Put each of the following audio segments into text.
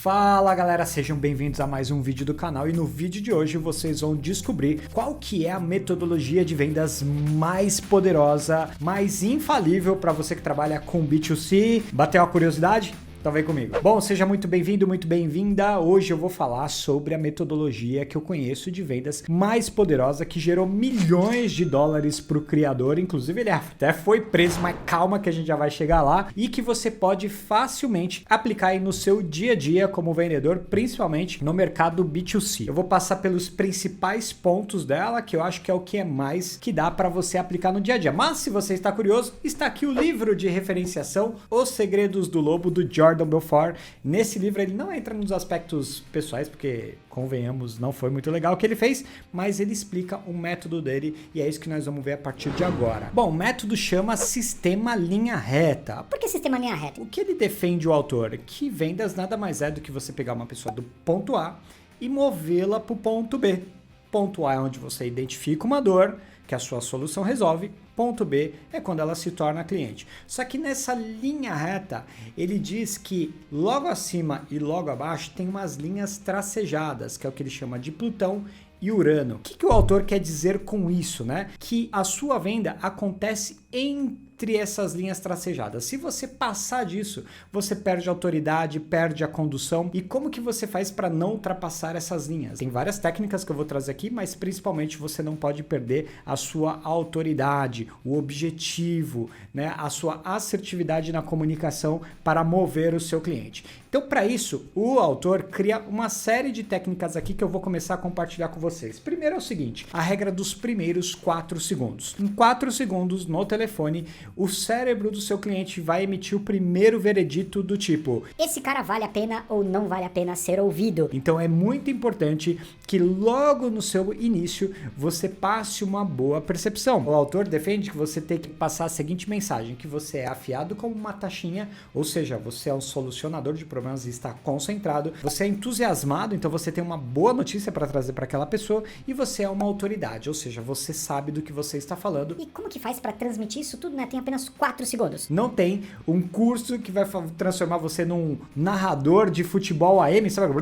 Fala galera, sejam bem-vindos a mais um vídeo do canal e no vídeo de hoje vocês vão descobrir qual que é a metodologia de vendas mais poderosa, mais infalível para você que trabalha com B2C. Bateu a curiosidade? Então vem comigo. Bom, seja muito bem-vindo, muito bem-vinda. Hoje eu vou falar sobre a metodologia que eu conheço de vendas mais poderosa que gerou milhões de dólares para o criador. Inclusive ele até foi preso, mas calma que a gente já vai chegar lá. E que você pode facilmente aplicar aí no seu dia a dia como vendedor, principalmente no mercado B2C. Eu vou passar pelos principais pontos dela, que eu acho que é o que é mais que dá para você aplicar no dia a dia. Mas se você está curioso, está aqui o livro de referenciação Os Segredos do Lobo, do Jordan Belfort. Nesse livro ele não entra nos aspectos pessoais, porque, convenhamos, não foi muito legal o que ele fez, mas ele explica o método dele e é isso que nós vamos ver a partir de agora. Bom, o método chama Sistema Linha Reta. Por que Sistema Linha Reta? O que ele defende o autor? Que vendas nada mais é do que você pegar uma pessoa do ponto A e movê-la para o ponto B. Ponto A é onde você identifica uma dor que a sua solução resolve. Ponto B é quando ela se torna cliente. Só que nessa linha reta, ele diz que logo acima e logo abaixo tem umas linhas tracejadas, que é o que ele chama de Plutão e Urano. O que o autor quer dizer com isso, né? Que a sua venda acontece entre essas linhas tracejadas. Se você passar disso, você perde a autoridade, perde a condução. E como que você faz para não ultrapassar essas linhas? Tem várias técnicas que eu vou trazer aqui, mas principalmente você não pode perder a sua autoridade, o objetivo, né? A sua assertividade na comunicação para mover o seu cliente. Então, para isso, o autor cria uma série de técnicas aqui que eu vou começar a compartilhar com vocês. Primeiro é o seguinte, a regra dos primeiros 4 segundos. Em 4 segundos, no telefone, o cérebro do seu cliente vai emitir o primeiro veredito do tipo: esse cara vale a pena ou não vale a pena ser ouvido? Então é muito importante que logo no seu início você passe uma boa percepção. O autor defende que você tem que passar a seguinte mensagem, que você é afiado como uma taxinha, ou seja, você é um solucionador de problemas e está concentrado, você é entusiasmado, então você tem uma boa notícia para trazer para aquela pessoa e você é uma autoridade, ou seja, você sabe do que você está falando. E como que faz para transmitir isso tudo, né? Tem apenas 4 segundos. Não tem um curso que vai transformar você num narrador de futebol AM, sabe?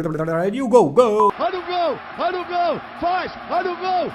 E o gol, gol! Olha o gol! Olha o gol! Faz! Olha o gol!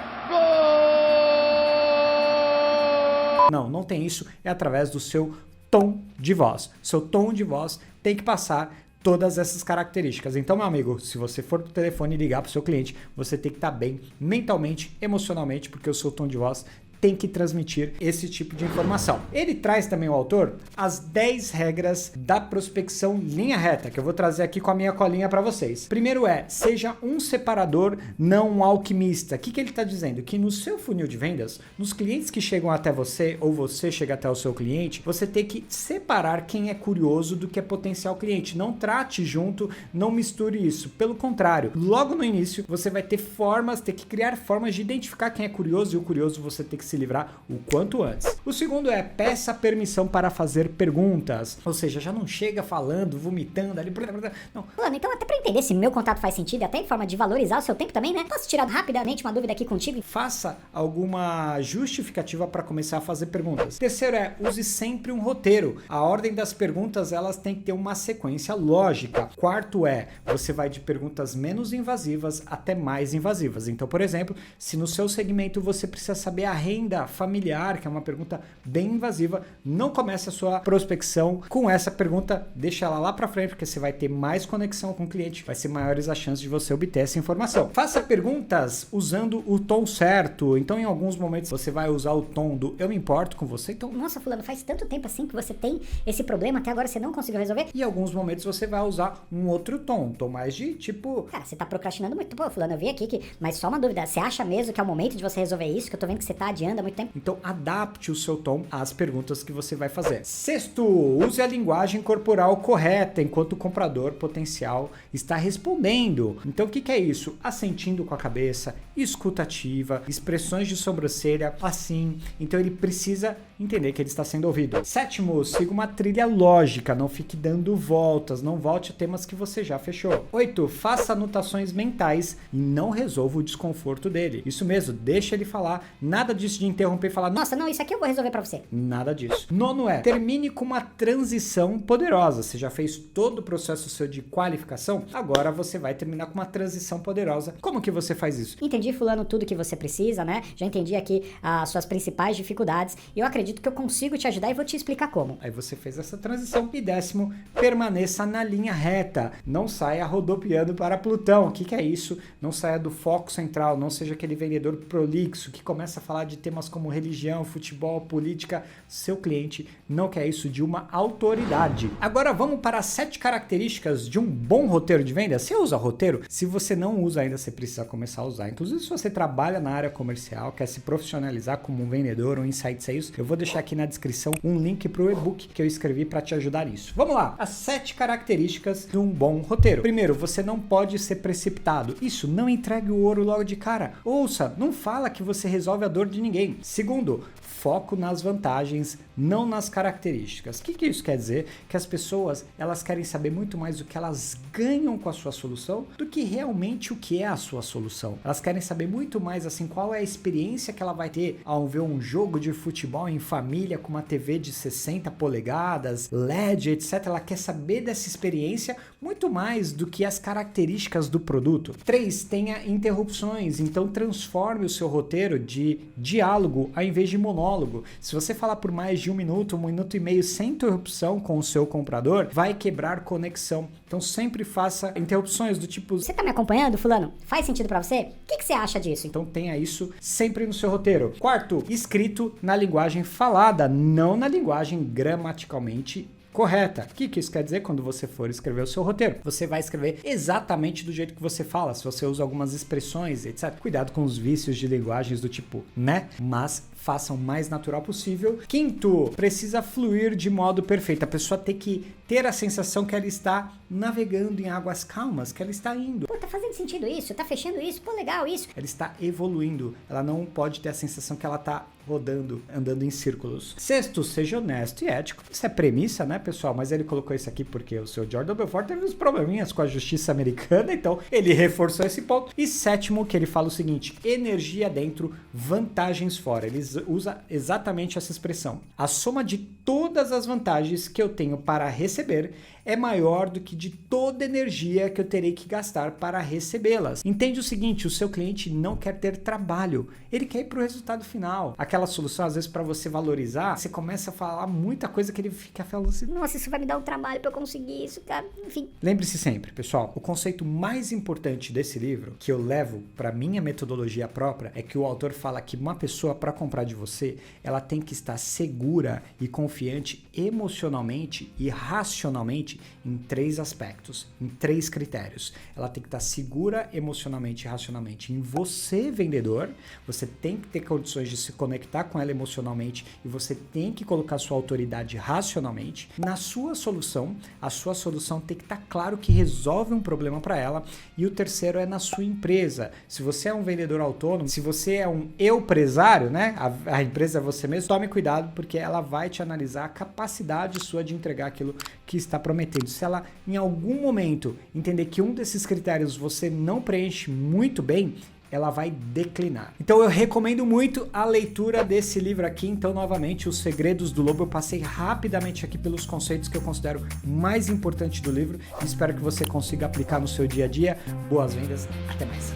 Gol! Não tem isso, é através do seu tom de voz. Seu tom de voz tem que passar todas essas características. Então, meu amigo, se você for pro telefone e ligar pro seu cliente, você tem que estar bem mentalmente, emocionalmente, porque o seu tom de voz tem que transmitir esse tipo de informação. Ele traz também, o autor, as 10 regras da prospecção linha reta, que eu vou trazer aqui com a minha colinha para vocês. Primeiro é, seja um separador, não um alquimista. O que ele está dizendo? Que no seu funil de vendas, nos clientes que chegam até você, ou você chega até o seu cliente, você tem que separar quem é curioso do que é potencial cliente. Não trate junto, não misture isso. Pelo contrário, logo no início, você vai ter que criar formas de identificar quem é curioso, e o curioso você tem que se livrar o quanto antes. O segundo é, peça permissão para fazer perguntas. Ou seja, já não chega falando, vomitando ali. Não. Mano, então até para entender se meu contato faz sentido, até em forma de valorizar o seu tempo também, né? Posso tirar rapidamente uma dúvida aqui contigo? Faça alguma justificativa para começar a fazer perguntas. Terceiro é, use sempre um roteiro. A ordem das perguntas, elas têm que ter uma sequência lógica. Quarto é, você vai de perguntas menos invasivas até mais invasivas. Então, por exemplo, se no seu segmento você precisa saber a renda familiar, que é uma pergunta bem invasiva, não comece a sua prospecção com essa pergunta, deixa ela lá para frente, porque você vai ter mais conexão com o cliente, vai ser maiores as chances de você obter essa informação. Faça perguntas usando o tom certo. Então, em alguns momentos você vai usar o tom do eu me importo com você, então... Nossa, fulano, faz tanto tempo assim que você tem esse problema, até agora você não conseguiu resolver? E em alguns momentos você vai usar um outro tom, um tom mais de tipo... Cara, você tá procrastinando muito. Pô, fulano, eu vi aqui mas só uma dúvida, você acha mesmo que é o momento de você resolver isso, que eu tô vendo que você tá adiando há muito tempo? Então, adapte o seu tom às perguntas que você vai fazer. Sexto, use a linguagem corporal correta enquanto o comprador potencial está respondendo. Então, o que é isso? Assentindo com a cabeça, escutativa, expressões de sobrancelha, assim. Então, ele precisa entender que ele está sendo ouvido. Sétimo, siga uma trilha lógica, não fique dando voltas, não volte a temas que você já fechou. 8, faça anotações mentais e não resolva o desconforto dele. Isso mesmo, deixa ele falar, nada de de interromper e falar, nossa, não, isso aqui eu vou resolver pra você. nada disso. Nono é, termine com uma transição poderosa. Você já fez todo o processo seu de qualificação, agora você vai terminar com uma transição poderosa. Como que você faz isso? Entendi, fulano, tudo que você precisa, né? Já entendi aqui as suas principais dificuldades e eu acredito que eu consigo te ajudar e vou te explicar como. Aí você fez essa transição. E 10º, permaneça na linha reta. Não saia rodopiando para Plutão. O que é isso? Não saia do foco central, não seja aquele vendedor prolixo que começa a falar de temas como religião, futebol, política. Seu cliente não quer isso de uma autoridade. Agora vamos para as 7 características de um bom roteiro de venda. Você usa roteiro? Se você não usa ainda, você precisa começar a usar. Inclusive, se você trabalha na área comercial, quer se profissionalizar como um vendedor ou Inside Sales, eu vou deixar aqui na descrição um link para o e-book que eu escrevi para te ajudar nisso. Vamos lá! As 7 características de um bom roteiro. Primeiro, você não pode ser precipitado. Isso, não entregue o ouro logo de cara. Ouça, não fala que você resolve a dor de ninguém. Segundo, foco nas vantagens, não nas características. O que isso quer dizer? Que as pessoas, elas querem saber muito mais o que elas ganham com a sua solução do que realmente o que é a sua solução. Elas querem saber muito mais, assim, qual é a experiência que ela vai ter ao ver um jogo de futebol em família com uma TV de 60 polegadas, LED, etc. Ela quer saber dessa experiência muito mais do que as características do produto. 3, tenha interrupções, então transforme o seu roteiro de diálogo ao invés de monólogo. Se você falar por mais de 1 minuto e meio sem interrupção com o seu comprador, vai quebrar conexão. Então sempre faça interrupções do tipo... Você tá me acompanhando, fulano? Faz sentido pra você? O que você acha disso? Então tenha isso sempre no seu roteiro. 4, escrito na linguagem falada, não na linguagem gramaticalmente correta. O que isso quer dizer? Quando você for escrever o seu roteiro, você vai escrever exatamente do jeito que você fala. Se você usa algumas expressões, etc. Cuidado com os vícios de linguagens do tipo, né? Mas façam o mais natural possível. 5, precisa fluir de modo perfeito. A pessoa tem que ter a sensação que ela está navegando em águas calmas, que ela está indo. Pô, tá fazendo sentido isso? Tá fechando isso? Pô, legal isso. Ela está evoluindo. Ela não pode ter a sensação que ela está rodando, andando em círculos. 6, seja honesto e ético. Isso é premissa, né, pessoal? Mas ele colocou isso aqui porque o seu Jordan Belfort teve uns probleminhas com a justiça americana, então ele reforçou esse ponto. E 7, que ele fala o seguinte: energia dentro, vantagens fora. Ele usa exatamente essa expressão. A soma de todas as vantagens que eu tenho para receber é maior do que de toda energia que eu terei que gastar para recebê-las. Entende o seguinte, o seu cliente não quer ter trabalho, ele quer ir para o resultado final. Aquela solução, às vezes, para você valorizar, você começa a falar muita coisa que ele fica falando assim, nossa, isso vai me dar um trabalho para eu conseguir isso, cara, enfim. Lembre-se sempre, pessoal, o conceito mais importante desse livro, que eu levo para minha metodologia própria, é que o autor fala que uma pessoa, para comprar de você, ela tem que estar segura e confiante emocionalmente e racionalmente em 3 aspectos, em 3 critérios. Ela tem que estar segura emocionalmente e racionalmente em você, vendedor. Você tem que ter condições de se conectar com ela emocionalmente e você tem que colocar sua autoridade racionalmente. Na sua solução, a sua solução tem que estar claro que resolve um problema para ela. E o terceiro é na sua empresa. Se você é um vendedor autônomo, se você é um empresário, né? A empresa é você mesmo, tome cuidado porque ela vai te analisar a capacidade sua de entregar aquilo que está prometendo. Se ela em algum momento entender que um desses critérios você não preenche muito bem, ela vai declinar. Então eu recomendo muito a leitura desse livro aqui. Então, novamente, Os Segredos do Lobo. Eu passei rapidamente aqui pelos conceitos que eu considero mais importantes do livro. Espero que você consiga aplicar no seu dia a dia. Boas vendas, até mais.